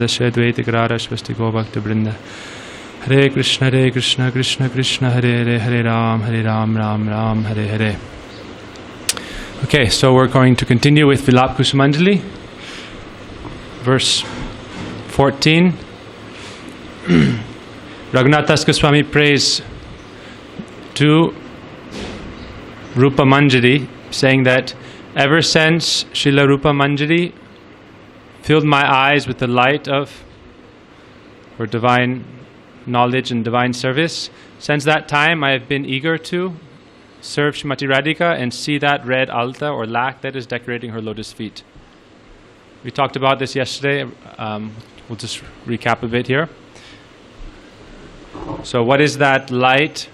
Dasya Dvaita Grara Svasti Govakta Brinda. Hare Krishna, Krishna Krishna, Hare Hare, Hare Ram, Ram Ram, Hare Hare. Okay, so we're going to continue with Vilap Kusumanjali, verse 14. Raghunath Goswami prays to Rupa Manjari, saying that ever since Srila Rupa Manjari filled my eyes with the light of her divine knowledge and divine service, since that time I have been eager to serve Srimati Radhika and see that red alta or lac that is decorating her lotus feet. We talked about this yesterday. We'll just recap a bit here. So what is that light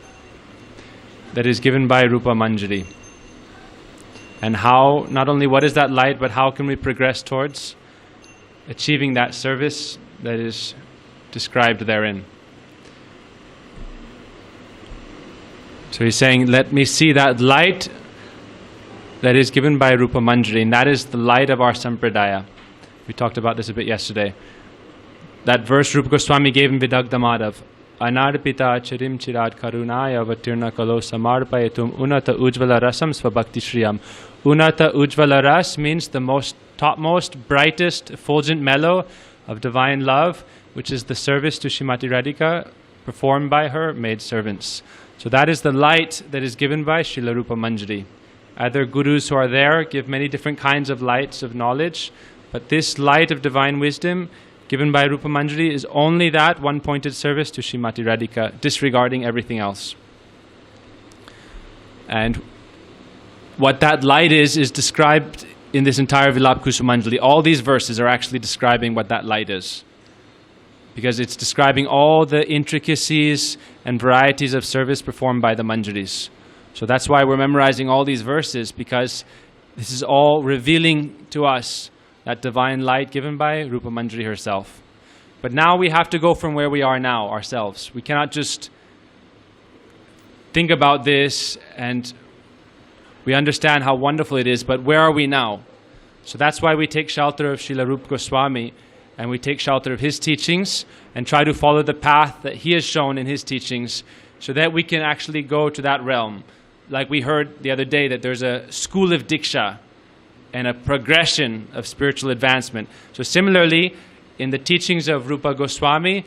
that is given by Rupa Manjari? And how, not only what is that light, but how can we progress towards achieving that service that is described therein? So he's saying, let me see that light that is given by Rupa Manjari, and that is the light of our Sampradaya. We talked about this a bit yesterday. That verse Rupa Goswami gave in Vidagdha Madhav, Anarpita chirim chirad karunaya vatirna kalo samarpayatum unata ujvala rasam svabhakti shriyam. Unata ujvala ras means the most topmost, brightest, effulgent mellow of divine love, which is the service to Srimati Radhika performed by her maid servants. So that is the light that is given by Srila Rupa Manjari. Other gurus who are there give many different kinds of lights of knowledge, but this light of divine wisdom given by Rupa Manjari is only that one-pointed service to Srimati Radhika, disregarding everything else. And what that light is described in this entire Vilap Kusumanjali. All these verses are actually describing what that light is, because it's describing all the intricacies and varieties of service performed by the Manjaris. So that's why we're memorizing all these verses, because this is all revealing to us that divine light given by Rupa Manjari herself. But now we have to go from where we are now ourselves. We cannot just think about this and we understand how wonderful it is, but where are we now? So that's why we take shelter of Srila Rupa Goswami, and we take shelter of his teachings and try to follow the path that he has shown in his teachings, so that we can actually go to that realm. Like we heard the other day, that there's a school of Diksha and a progression of spiritual advancement. So similarly, in the teachings of Rupa Goswami,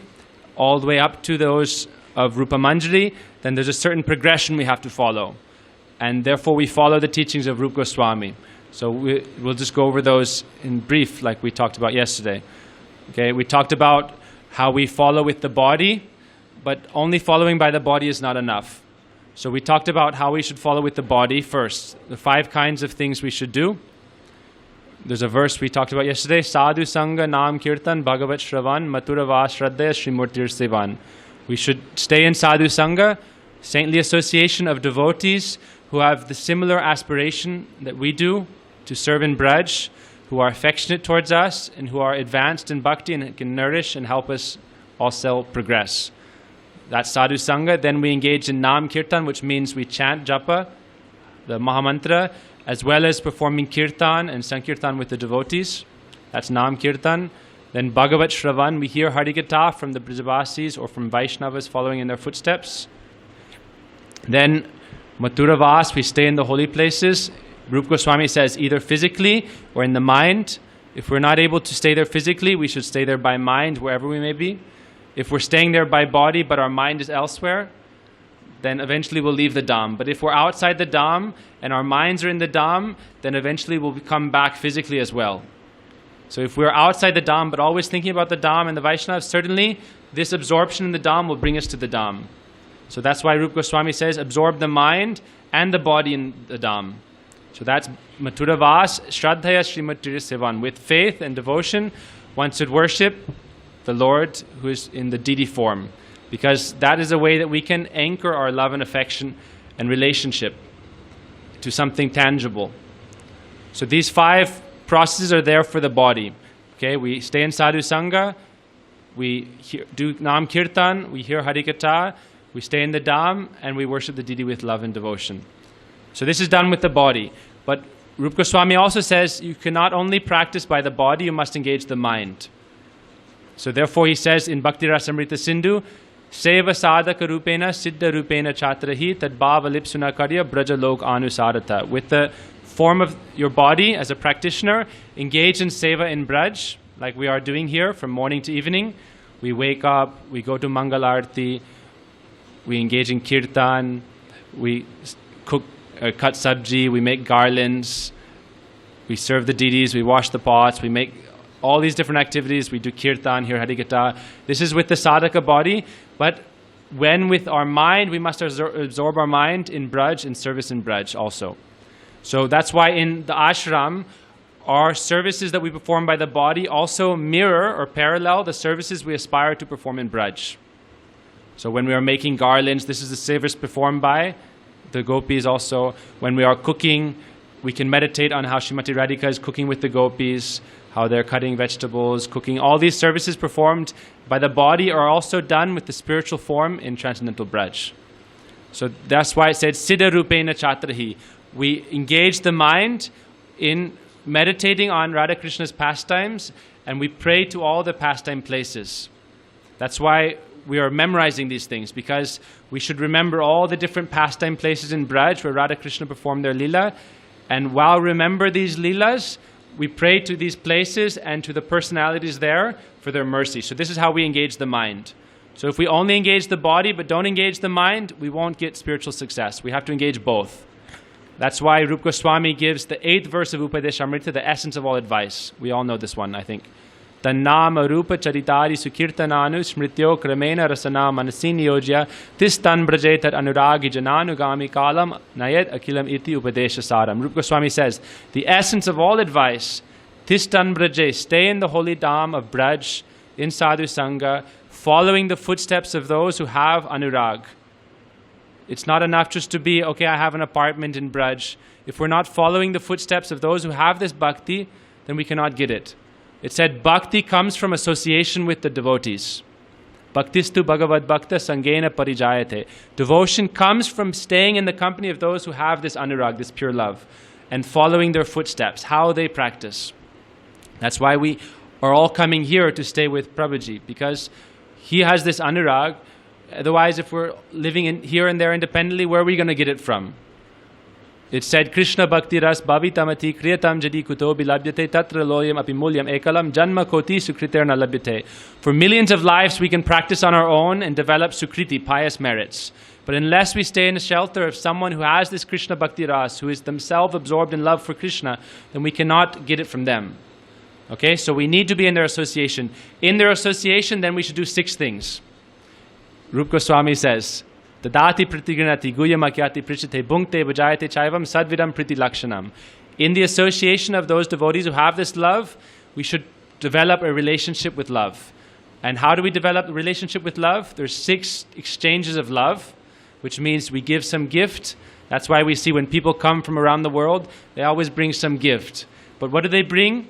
all the way up to those of Rupa Manjari, then there's a certain progression we have to follow. And therefore we follow the teachings of Rupa Goswami. So we'll just go over those in brief, like we talked about yesterday. Okay, we talked about how we follow with the body, but only following by the body is not enough. So we talked about how we should follow with the body first, the 5 kinds of things we should do. There's a verse we talked about yesterday, Sadhu Sangha Nam Kirtan Bhagavat Shravan Mathura Va Shraddhaya Srimurtir Sevan. We should stay in Sadhu Sangha, saintly association of devotees who have the similar aspiration that we do to serve in Braj, who are affectionate towards us and who are advanced in bhakti and can nourish and help us also progress. That's Sadhu Sangha. Then we engage in Nam Kirtan, which means we chant Japa, the Mahamantra, as well as performing Kirtan and Sankirtan with the devotees. That's Nam Kirtan. Then Bhagavat Shravan, we hear Harikatha from the Brajavasis or from Vaishnavas following in their footsteps. Then Mathura Vas, we stay in the holy places. Rupa Goswami says either physically or in the mind. If we're not able to stay there physically, we should stay there by mind, wherever we may be. If we're staying there by body, but our mind is elsewhere, then eventually we'll leave the Dham. But if we're outside the Dham and our minds are in the Dham, then eventually we'll come back physically as well. So if we're outside the Dham, but always thinking about the Dham and the Vaishnavas, certainly this absorption in the Dham will bring us to the Dham. So that's why Rupa Goswami says, absorb the mind and the body in the Dham. So that's Mathura Vas, Shraddhaya Srimurtir Sevan. With faith and devotion, one should worship the Lord who is in the deity form, because that is a way that we can anchor our love and affection and relationship to something tangible. So these 5 processes are there for the body. Okay, we stay in Sadhu Sangha, we do Nam Kirtan, we hear Harikatha, we stay in the Dham, and we worship the deity with love and devotion. So this is done with the body. But Rupa Goswami also says you cannot only practice by the body, you must engage the mind. So therefore he says in Bhakti Rasamrita Sindhu, Seva sadhaka rupena siddha rupena chatrahi tad bhava lipsuna karya braja lok anusarata. With the form of your body as a practitioner, engage in seva in braj, like we are doing here from morning to evening. We wake up, we go to Mangalarti, we engage in kirtan, we cook, cut sabji, we make garlands, we serve the deities, we wash the pots, we make all these different activities, we do kirtan, hear Harikatha. This is with the sadhaka body, but when with our mind, we must absorb our mind in braj, in service in braj also. So that's why in the ashram, our services that we perform by the body also mirror or parallel the services we aspire to perform in braj. So when we are making garlands, this is the service performed by the gopis also. When we are cooking, we can meditate on how Srimati Radhika is cooking with the gopis, how they're cutting vegetables, cooking. All these services performed by the body are also done with the spiritual form in Transcendental Braj. So that's why it said, Siddha Rupena Chatrahi. We engage the mind in meditating on Radha Krishna's pastimes, and we pray to all the pastime places. That's why we are memorizing these things, because we should remember all the different pastime places in Braj where Radha Krishna performed their lila. And while remember these lilas, we pray to these places and to the personalities there for their mercy. So this is how we engage the mind. So if we only engage the body but don't engage the mind, we won't get spiritual success. We have to engage both. That's why Rupa Goswami gives the 8th verse of Upadeshamrita, the essence of all advice. We all know this one, I think. Tannama rupa charitari sukirtananu smrityo kramena rasana manasini yojya tistan brajetat anuragi jananugami kalam nayet akilam iti upadesha saram. Rupa Goswami says, the essence of all advice, tistan braje, stay in the holy dham of Braj, in sadhu sangha, following the footsteps of those who have anurag. It's not enough just to be, okay, I have an apartment in Braj. If we're not following the footsteps of those who have this bhakti, then we cannot get it. It said bhakti comes from association with the devotees. Bhaktistu bhagavad bhakta sangena parijayate. Devotion comes from staying in the company of those who have this anurag, this pure love, and following their footsteps, how they practice. That's why we are all coming here to stay with Prabhuji, because he has this anurag. Otherwise, if we're living in here and there independently, where are we going to get it from? It said, Krishna bhakti ras bhavitamati kriyatam jadi kuto bilabhyate tatra loyam apimulyam ekalam janma koti sukriterna labhyate. For millions of lives we can practice on our own and develop sukriti, pious merits. But unless we stay in the shelter of someone who has this Krishna bhakti ras, who is themselves absorbed in love for Krishna, then we cannot get it from them. Okay, so we need to be in their association. In their association, then we should do 6 things. Rupa Goswami says, Tadati pratigranati guyamakyati prichite bhunkte bhajayate chaivam sadvidam priti lakshanam. In the association of those devotees who have this love, we should develop a relationship with love. And how do we develop a relationship with love? There's 6 exchanges of love, which means we give some gift. That's why we see when people come from around the world, they always bring some gift. But what do they bring?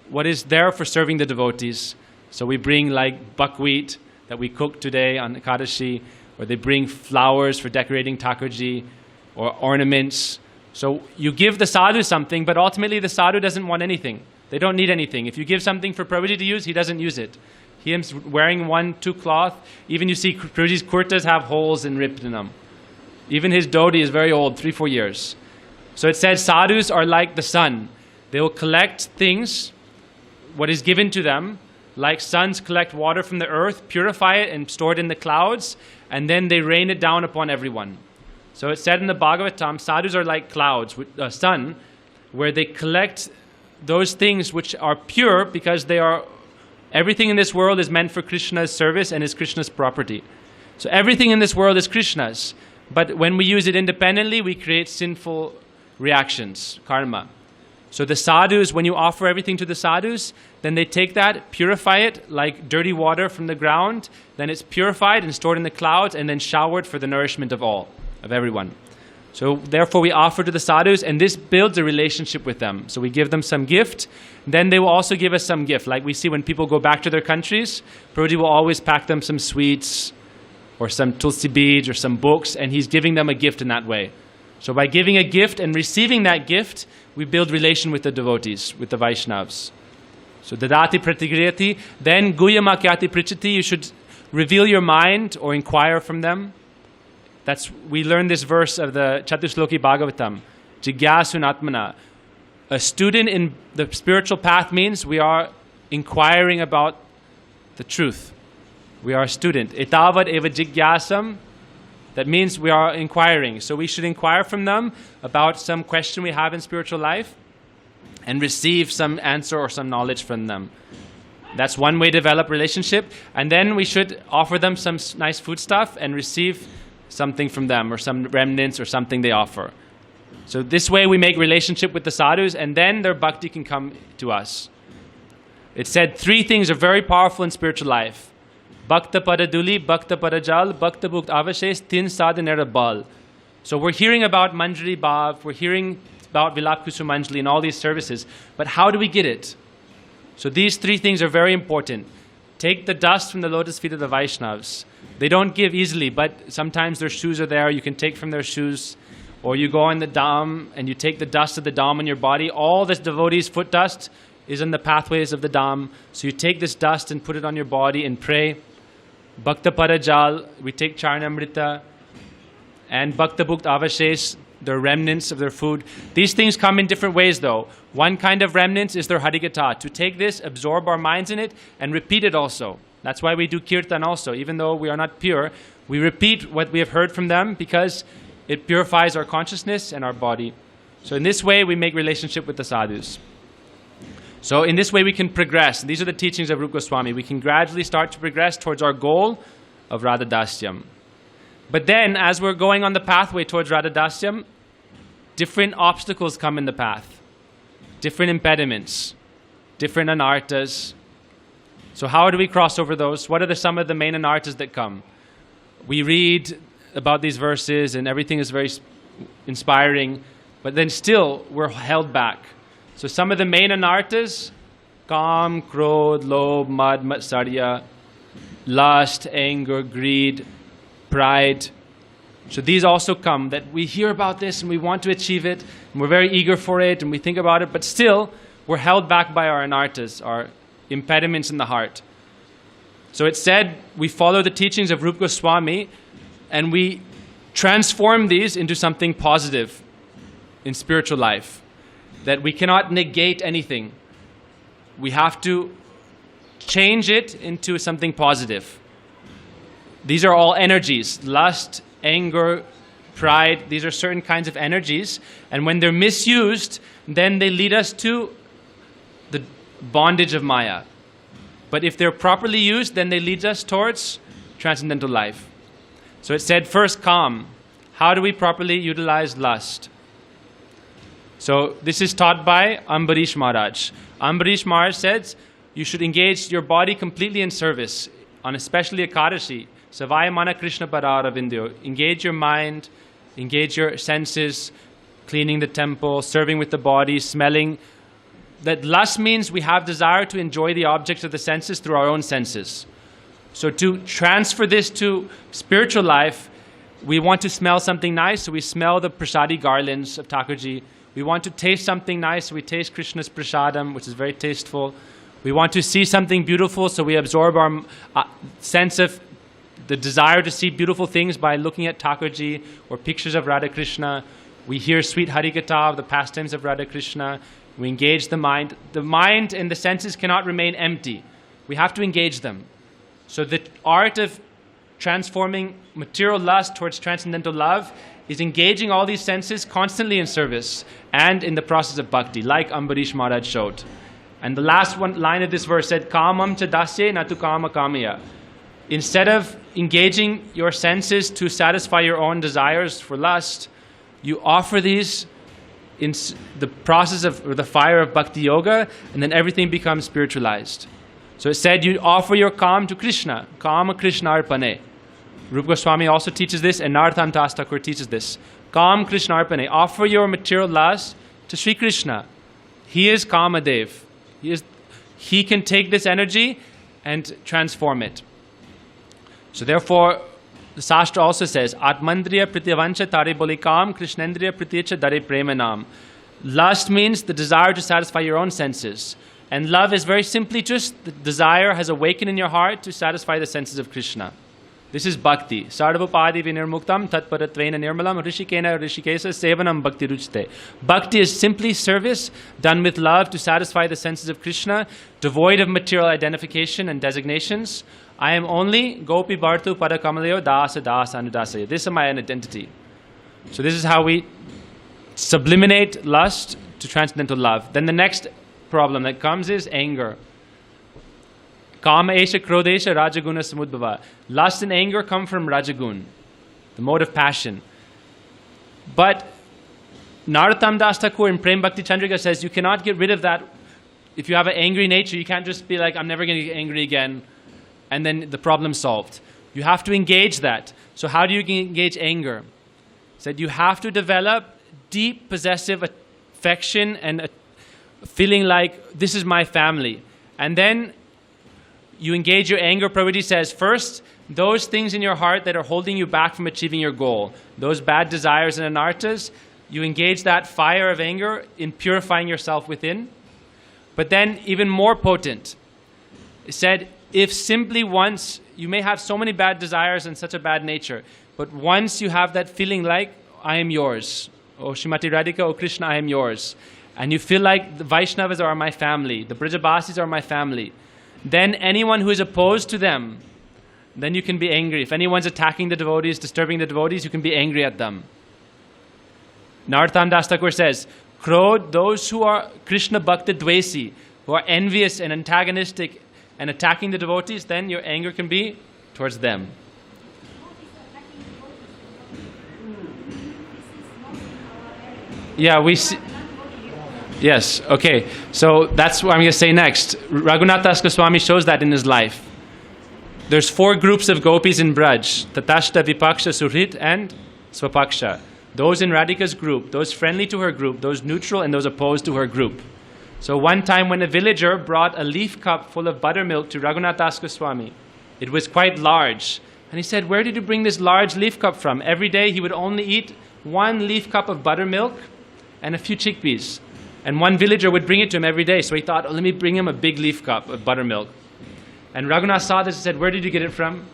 What is there for serving the devotees? So we bring like buckwheat that we cook today on Ekadashi, or they bring flowers for decorating Thakurji, or ornaments. So you give the sadhu something, but ultimately the sadhu doesn't want anything. They don't need anything. If you give something for Prabhuji to use, he doesn't use it. He is wearing 1-2 cloth. Even you see Prabhuji's kurtas have holes and ripped in them. Even his dhoti is very old, 3-4 years. So it says sadhus are like the sun. They will collect things, what is given to them, like suns collect water from the earth, purify it and store it in the clouds, and then they rain it down upon everyone. So it said in the Bhagavatam, sadhus are like clouds, sun, where they collect those things which are pure, because they are, everything in this world is meant for Krishna's service and is Krishna's property. So everything in this world is Krishna's, but when we use it independently, we create sinful reactions, karma. So the sadhus, when you offer everything to the sadhus, then they take that, purify it like dirty water from the ground, then it's purified and stored in the clouds and then showered for the nourishment of all, of everyone. So therefore we offer to the sadhus, and this builds a relationship with them. So we give them some gift, then they will also give us some gift. Like we see when people go back to their countries, Prabhuji will always pack them some sweets or some tulsi beads or some books, and he's giving them a gift in that way. So by giving a gift and receiving that gift, we build relation with the devotees, with the Vaishnavas. So dadati pratigriyati. Then guyamakyati prichati. You should reveal your mind or inquire from them. We learned this verse of the Chatushloki Bhagavatam. Jigyasun atmana. A student in the spiritual path means we are inquiring about the truth. We are a student. Etavad eva jigyasam. That means we are inquiring. So we should inquire from them about some question we have in spiritual life and receive some answer or some knowledge from them. That's one way to develop relationship. And then we should offer them some nice food stuff and receive something from them or some remnants or something they offer. So this way we make relationship with the sadhus, and then their bhakti can come to us. It said 3 things are very powerful in spiritual life. Bhakta Padaduli, Bhakta Padajal, Bhakta Bhukt Avashesh, Tin Sadhanera Bal. So we're hearing about Manjari Bhav, we're hearing about Vilap Kusumanjali and all these services, but how do we get it? So these 3 things are very important. Take the dust from the lotus feet of the Vaishnavas. They don't give easily, but sometimes their shoes are there, you can take from their shoes. Or you go on the Dham and you take the dust of the Dham on your body. All this devotee's foot dust is in the pathways of the Dham. So you take this dust and put it on your body and pray. Bhakta Parajal, we take Charnamrita. And Bhakta Bhukt Avashesh, the remnants of their food. These things come in different ways though. One kind of remnants is their Harikatha. To take this, absorb our minds in it, and repeat it also. That's why we do Kirtan also. Even though we are not pure, we repeat what we have heard from them because it purifies our consciousness and our body. So in this way, we make relationship with the sadhus. So in this way, we can progress. These are the teachings of Rupa Goswami. We can gradually start to progress towards our goal of Radha Dasyam. But then, as we're going on the pathway towards Radha Dasyam, different obstacles come in the path. Different impediments. Different anarthas. So how do we cross over those? What are some of the main anarthas that come? We read about these verses and everything is very inspiring, but then still we're held back. So some of the main anarthas, Kam, Krodh, Lobh, Mad, Matsarya, lust, anger, greed, pride. So these also come, that we hear about this and we want to achieve it and we're very eager for it and we think about it, but still we're held back by our anarthas, our impediments in the heart. So it said we follow the teachings of Rupa Goswami and we transform these into something positive in spiritual life. That we cannot negate anything. We have to change it into something positive. These are all energies. Lust, anger, pride, these are certain kinds of energies. And when they're misused, then they lead us to the bondage of Maya. But if they're properly used, then they lead us towards transcendental life. So it said first, Kam. How do we properly utilize lust? So this is taught by Ambarish Maharaj. Ambarish Maharaj says you should engage your body completely in service, on especially Ekadashi. Savaya Mana Krishna Parara Vindyo. Engage your mind, engage your senses, cleaning the temple, serving with the body, smelling. That lust means we have desire to enjoy the objects of the senses through our own senses. So to transfer this to spiritual life, we want to smell something nice, so we smell the prasadi garlands of Thakurji. We want to taste something nice, so we taste Krishna's prasadam, which is very tasteful. We want to see something beautiful, so we absorb our sense of the desire to see beautiful things by looking at Thakurji or pictures of Radha Krishna. We hear sweet Harikatha of the pastimes of Radha Krishna. We engage the mind. The mind and the senses cannot remain empty. We have to engage them. So the art of transforming material lust towards transcendental love is engaging all these senses constantly in service and in the process of bhakti, like Ambarish Maharaj showed. And the last one line of this verse said, Kamam cha dasye natu kama kamaya. Instead of engaging your senses to satisfy your own desires for lust, you offer these in the process of, or the fire of bhakti yoga, and then everything becomes spiritualized. So it said you offer your Kam to Krishna. Kama Krishna arpane. Rupa Goswami also teaches this, and Narottam Das Thakur teaches this. Kam Krishna arpane. Offer your material lust to Sri Krishna. He is Kamadev. He can take this energy and transform it. So therefore, the Shastra also says, Atmandriya prityavancha tare boli kam, Krishnendriya prityacha dare prema nam. Lust means the desire to satisfy your own senses. And love is very simply just the desire has awakened in your heart to satisfy the senses of Krishna. This is bhakti. Sarvapadi vinirmuktam tatparatvena nirmalam rishikena rishikesa sevanam bhakti ruchte. Bhakti is simply service done with love to satisfy the senses of Krishna, devoid of material identification and designations. I am only Gopi Bhartu Padakamaleo Dasa Dasa Anudasaya. This is my identity. So this is how we sublimate lust to transcendental love. Then the next problem that comes is anger. Kama esha krodesha rajaguna samudbhava. Lust and anger come from rajagun, the mode of passion. But Narottam Das Thakur in Prem Bhakti Chandrika says you cannot get rid of that. If you have an angry nature, you can't just be like, I'm never going to get angry again, and then the problem's solved. You have to engage that. So how do you engage anger? He said you have to develop deep possessive affection and a feeling like this is my family. And then you engage your anger. Prabhupada says, first, those things in your heart that are holding you back from achieving your goal, those bad desires and anarthas, you engage that fire of anger in purifying yourself within. But then, even more potent, it said, if simply once, you may have so many bad desires and such a bad nature, but once you have that feeling like, I am yours, oh Srimati Radhika, oh Krishna, I am yours, and you feel like the Vaishnavas are my family, the Brijabasis are my family, then anyone who is opposed to them, then you can be angry. If anyone's attacking the devotees, disturbing the devotees, you can be angry at them. Narottam Das Thakur says, Krodh, those who are Krishna Bhakta Dvesi, who are envious and antagonistic and attacking the devotees, then your anger can be towards them. Yeah, we see. Yes, okay. So that's what I'm going to say next. Raghunath Das Goswami shows that in his life. There's 4 groups of gopis in Braj. Tatashta, Vipaksha, Suhrit and Swapaksha. Those in Radhika's group, those friendly to her group, those neutral and those opposed to her group. So one time when a villager brought a leaf cup full of buttermilk to Raghunath Das Goswami, it was quite large. And he said, where did you bring this large leaf cup from? Every day he would only eat 1 leaf cup of buttermilk and a few chickpeas. And one villager would bring it to him every day. So he thought, oh, let me bring him a big leaf cup of buttermilk. And Raghunath saw this and said, where did you get it from?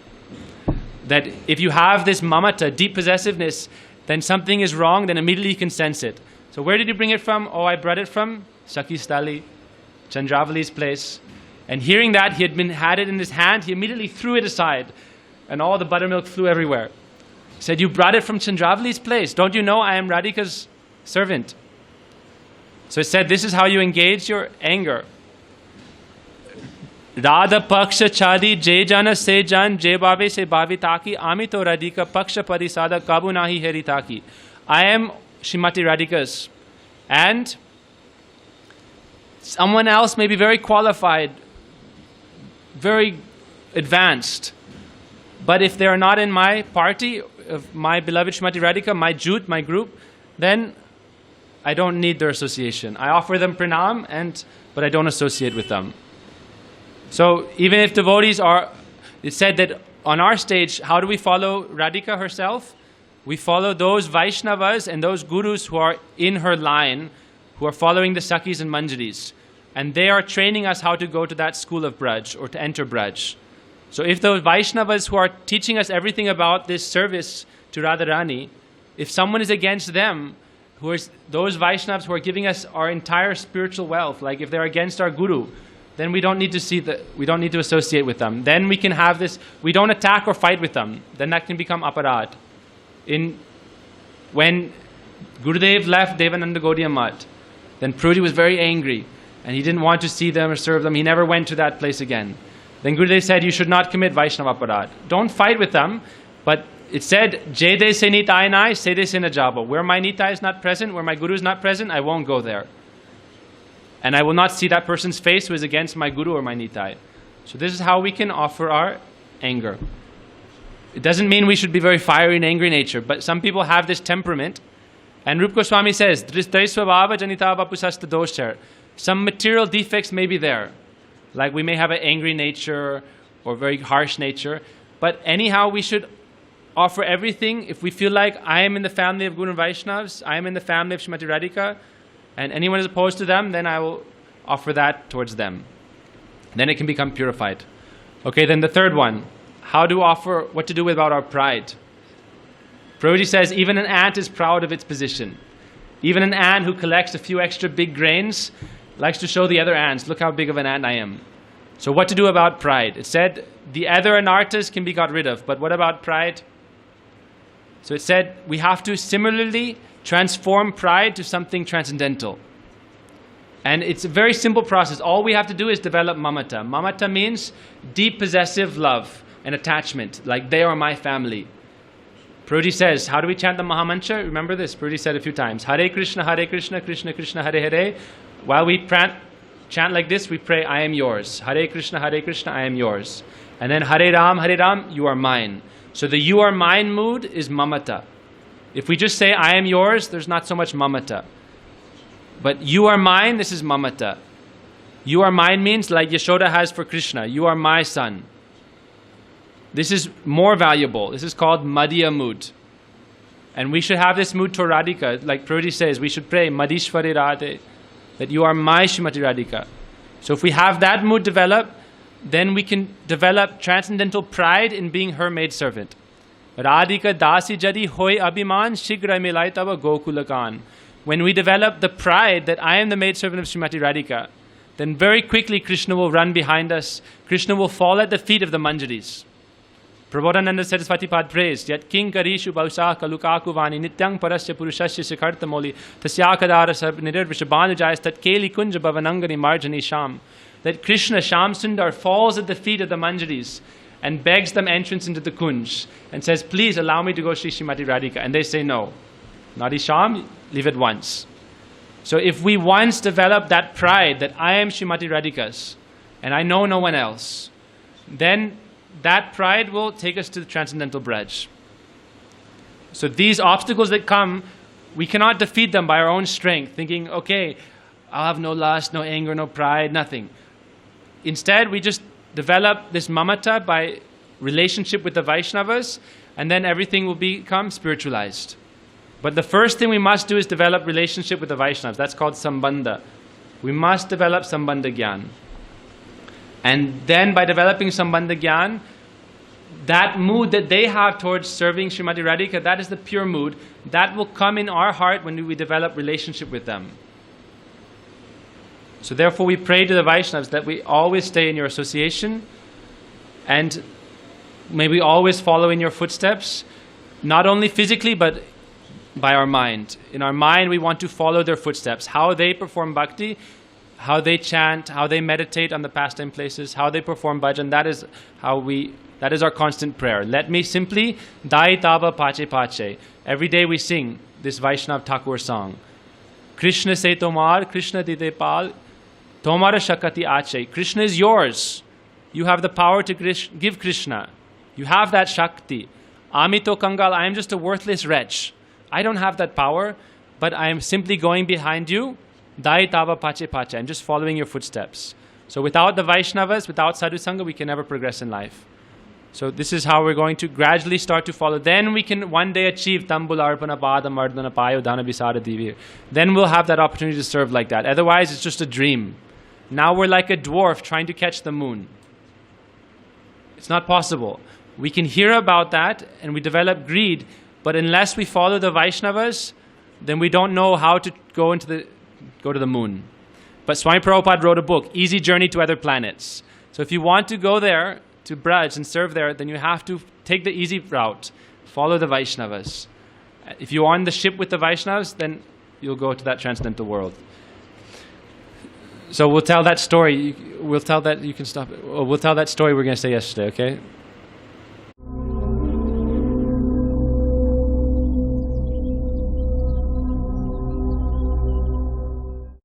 That if you have this mamata, deep possessiveness, then something is wrong, then immediately you can sense it. So where did you bring it from? Oh, I brought it from Sakhi Stali, Chandravali's place. And hearing that, he had it in his hand, he immediately threw it aside. And all the buttermilk flew everywhere. He said, you brought it from Chandravali's place. Don't you know I am Radhika's servant? So it said, this is how you engage your anger. Radha paksha chadi je jana se jan je babe se bhavi taki amito Radhika paksha parisada kabu nahi heri taki. I am Srimati Radhika's. And someone else may be very qualified, very advanced. But if they are not in my party, of my beloved Srimati Radhika, my Jut, my group, then I don't need their association. I offer them pranam, but I don't associate with them. So even if devotees are, it said that on our stage, how do we follow Radhika herself? We follow those Vaishnavas and those gurus who are in her line, who are following the Sakhis and Manjaris. And they are training us how to go to that school of Braj, or to enter Braj. So if those Vaishnavas who are teaching us everything about this service to Radharani, if someone is against them, who are those Vaishnavas who are giving us our entire spiritual wealth, like if they're against our guru, then we don't need to associate with them. Then we can have this, we don't attack or fight with them. Then that can become aparad. When Gurudev left Devananda Gaudiya Math, then Prabhuji was very angry and he didn't want to see them or serve them. He never went to that place again. Then Gurudev said, you should not commit Vaishnava aparad. Don't fight with them, but it said, Jede se nitai nai, sede se na jabo. Where my nitai is not present, where my guru is not present, I won't go there. And I will not see that person's face who is against my guru or my nitai. So this is how we can offer our anger. It doesn't mean we should be very fiery and angry nature, but some people have this temperament. And Rupa Goswami says, some material defects may be there. Like we may have an angry nature or very harsh nature. But anyhow, we should offer everything. If we feel like I am in the family of Guru and Vaishnavas, I am in the family of Srimati Radhika, and anyone is opposed to them, then I will offer that towards them. Then it can become purified. Okay, then the third one, what to do about our pride. Prabhuji says, even an ant is proud of its position. Even an ant who collects a few extra big grains likes to show the other ants, look how big of an ant I am. So what to do about pride? It said, the other anarthas can be got rid of, but what about pride? So it said, we have to similarly transform pride to something transcendental. And it's a very simple process. All we have to do is develop mamata. Mamata means deep possessive love and attachment, like they are my family. Prabhuji says, how do we chant the Mahamantra? Remember this, Prabhuji said a few times. Hare Krishna, Krishna Krishna, Hare Hare. While we chant like this, we pray, I am yours. Hare Krishna, I am yours. And then Hare Ram, you are mine. So the you are mine mood is mamata. If we just say, I am yours, there's not so much mamata. But you are mine, this is mamata. You are mine means like Yashoda has for Krishna. You are my son. This is more valuable. This is called Madhya mood. And we should have this mood to Radhika. Like Prabhuji says, we should pray Madhishwari Radhe, that you are my Srimati Radhika. So if we have that mood develop, then we can develop transcendental pride in being her maidservant. Radhika dasi jadi hoy abhiman shigra milai tava gokulakan. When we develop the pride that I am the maidservant of Srimati Radhika, then very quickly Krishna will run behind us. Krishna will fall at the feet of the Manjaris. Prabodhananda Saraswati Pad praised, Yat king karishu bausa kalukaku vani nityang parasya purushasya sikarta moli tasyakadara sabnirir vishabhanujayas tat keli kunja bhavanangani marjani sham. That Krishna, Sham Sundar, falls at the feet of the Manjaris and begs them entrance into the Kunj and says, please allow me to go Shri Srimati Radhika. And they say no. Nadi Sham, leave it once. So if we once develop that pride that I am Srimati Radhika's and I know no one else, then that pride will take us to the transcendental Braj. So these obstacles that come, we cannot defeat them by our own strength, thinking, okay, I'll have no lust, no anger, no pride, nothing. Instead, we just develop this mamata by relationship with the Vaishnavas, and then everything will become spiritualized. But the first thing we must do is develop relationship with the Vaishnavas. That's called sambandha. We must develop sambandha gyan. And then by developing sambandha gyan, that mood that they have towards serving Srimati Radhika, that is the pure mood. That will come in our heart when we develop relationship with them. So therefore we pray to the Vaishnavas that we always stay in your association and may we always follow in your footsteps, not only physically but by our mind. In our mind we want to follow their footsteps, how they perform bhakti, how they chant, how they meditate on the pastime places, how they perform bhajan. That is our constant prayer. Let me simply Dai Tava Pache Pache. Every day we sing this Vaishnav Thakur song. Krishna se tomar, Krishna dide pal, tomara shakati ache. Krishna is yours. You have the power to give Krishna. You have that Shakti. Amito Kangal, I am just a worthless wretch. I don't have that power, but I am simply going behind you. Dai Tava Pache Pache. I'm just following your footsteps. So without the Vaishnavas, without Sadhu Sangha, we can never progress in life. So this is how we're going to gradually start to follow. Then we can one day achieve Tambul Arpana Pada Mardana Payo Dana Bisara Divir. Then we'll have that opportunity to serve like that. Otherwise, it's just a dream. Now we're like a dwarf trying to catch the moon. It's not possible. We can hear about that and we develop greed, but unless we follow the Vaishnavas, then we don't know how to go to the moon. But Swami Prabhupada wrote a book, Easy Journey to Other Planets. So if you want to go there, to Braj and serve there, then you have to take the easy route. Follow the Vaishnavas. If you're on the ship with the Vaishnavas, then you'll go to that transcendental world. So we'll tell that story. We'll tell that, you can stop it. We'll tell that story we're going to say yesterday, okay?